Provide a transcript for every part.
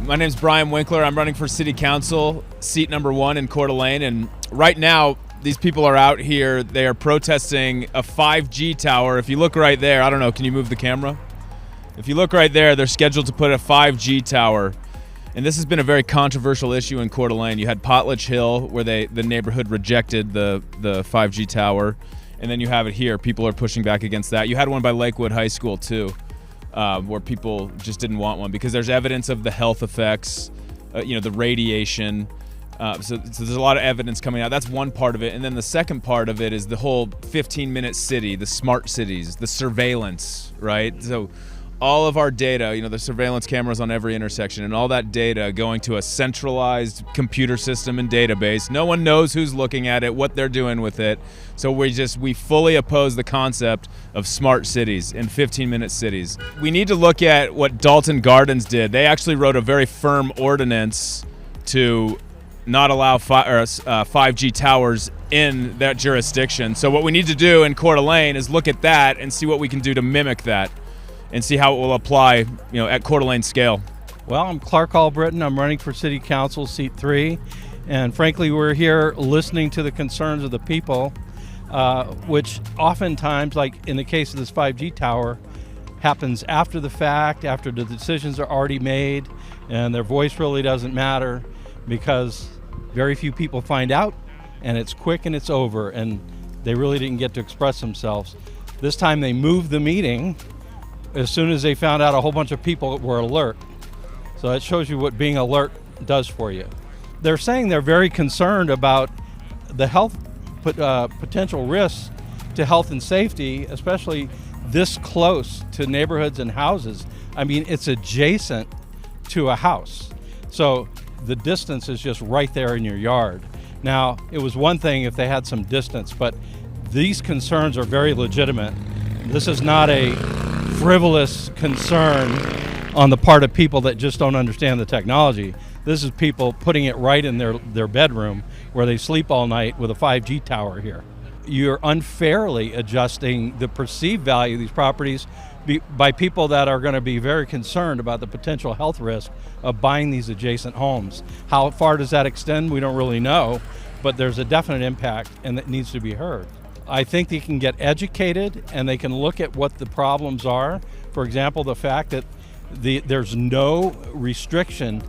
My name's Brian Winkler. I'm running for City Council, seat number 1 in Coeur d'Alene. And right now, these people are out here. They are protesting a 5G tower. If you look right there, I don't know, can you move the camera? If you look right there, they're scheduled to put a 5G tower. And this has been a very controversial issue in Coeur d'Alene. You had Potlatch Hill, where the neighborhood rejected the 5G tower. And then you have it here. People are pushing back against that. You had one by Lakewood High School, too. Where people just didn't want one because there's evidence of the health effects, the radiation. So there's a lot of evidence coming out. That's one part of it. And then the second part of it is the whole 15-minute city, the smart cities, the surveillance, right? So all of our data, the surveillance cameras on every intersection and all that data going to a centralized computer system and database. No one knows who's looking at it, what they're doing with it. So we fully oppose the concept of smart cities and 15-minute cities. We need to look at what Dalton Gardens did. They actually wrote a very firm ordinance to not allow 5G towers in that jurisdiction. So what we need to do in Coeur d'Alene is look at that and see what we can do to mimic that and see how it will apply, at Coeur d'Alene scale. Well, I'm Clark Albritton. I'm running for City Council, seat 3. And frankly, we're here listening to the concerns of the people, which oftentimes, like in the case of this 5G tower, happens after the fact, after the decisions are already made, and their voice really doesn't matter because very few people find out, and it's quick and it's over, and they really didn't get to express themselves. This time they moved the meeting as soon as they found out a whole bunch of people were alert. So that shows you what being alert does for you. They're saying they're very concerned about the health potential risks to health and safety, especially this close to neighborhoods and houses. I mean, it's adjacent to a house. So the distance is just right there in your yard. Now, it was one thing if they had some distance, but these concerns are very legitimate. This is not a frivolous concern on the part of people that just don't understand the technology. This is people putting it right in their bedroom where they sleep all night with a 5G tower here. You're unfairly adjusting the perceived value of these properties by people that are going to be very concerned about the potential health risk of buying these adjacent homes. How far does that extend? We don't really know, but there's a definite impact and it needs to be heard. I think they can get educated and they can look at what the problems are. For example, the fact that there's no restriction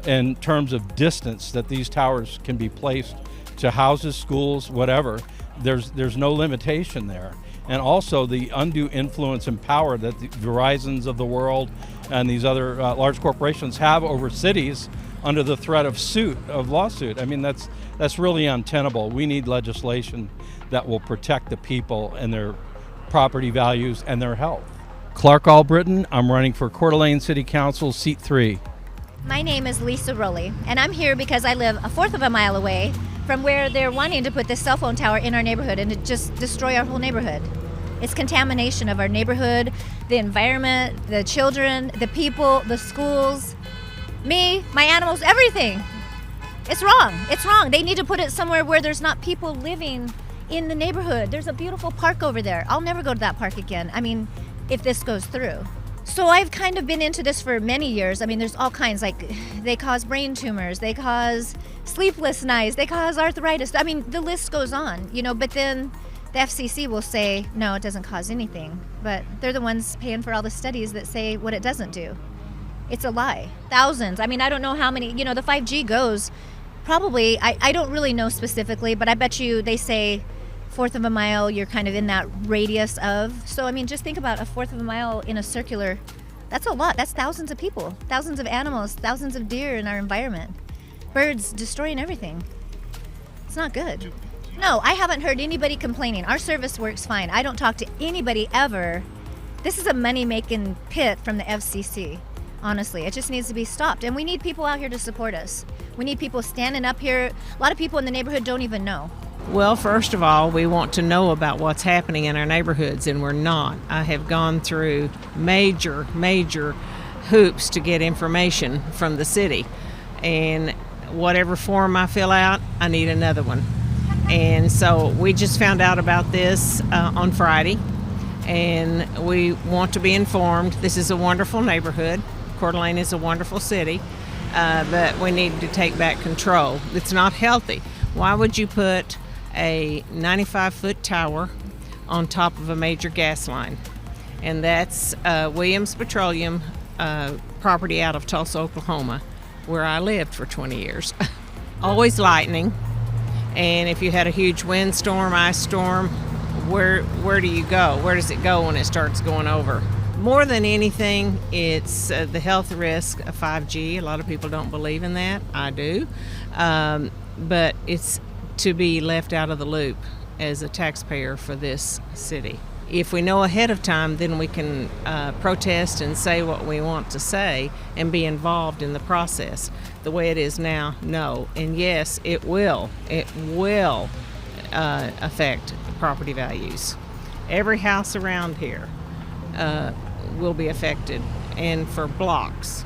in terms of distance that these towers can be placed to houses, schools, whatever. There's no limitation there. And also the undue influence and power that the Verizons of the world and these other large corporations have over cities under the threat of lawsuit. I mean, that's really untenable. We need legislation that will protect the people and their property values and their health. Clark Albritton, I'm running for Coeur d'Alene City Council, seat 3. My name is Lisa Rowley, and I'm here because I live a fourth of a mile away from where they're wanting to put this cell phone tower in our neighborhood and to just destroy our whole neighborhood. It's contamination of our neighborhood, the environment, the children, the people, the schools, me, my animals, everything. It's wrong. It's wrong. They need to put it somewhere where there's not people living in the neighborhood. There's a beautiful park over there. I'll never go to that park again. I mean, if this goes through. So I've kind of been into this for many years. I mean, there's all kinds, like they cause brain tumors, they cause sleepless nights, they cause arthritis. I mean, the list goes on, but then the FCC will say, no, it doesn't cause anything. But they're the ones paying for all the studies that say what it doesn't do. It's a lie. Thousands. I mean, I don't know how many, the 5G goes probably, I don't really know specifically, but I bet you they say fourth of a mile, you're kind of in that radius of. So, I mean, just think about a fourth of a mile in a circular. That's a lot. That's thousands of people, thousands of animals, thousands of deer in our environment. Birds destroying everything. It's not good. No, I haven't heard anybody complaining. Our service works fine. I don't talk to anybody ever. This is a money-making pit from the FCC. Honestly, it just needs to be stopped. And we need people out here to support us. We need people standing up here. A lot of people in the neighborhood don't even know. Well, first of all, we want to know about what's happening in our neighborhoods, and we're not. I have gone through major hoops to get information from the city. And whatever form I fill out, I need another one. And so we just found out about this on Friday, and we want to be informed. This is a wonderful neighborhood. Coeur d'Alene is a wonderful city. but we need to take back control. It's not healthy. Why would you put a 95-foot tower on top of a major gas line? And that's Williams Petroleum property out of Tulsa, Oklahoma, where I lived for 20 years. Always lightning, and if you had a huge windstorm, ice storm, where do you go? Where does it go when it starts going over? More than anything, it's the health risk of 5G. A lot of people don't believe in that. I do. But it's to be left out of the loop as a taxpayer for this city. If we know ahead of time, then we can protest and say what we want to say and be involved in the process. The way it is now, no. And yes, it will. It will affect property values. Every house around here will be affected, and for blocks.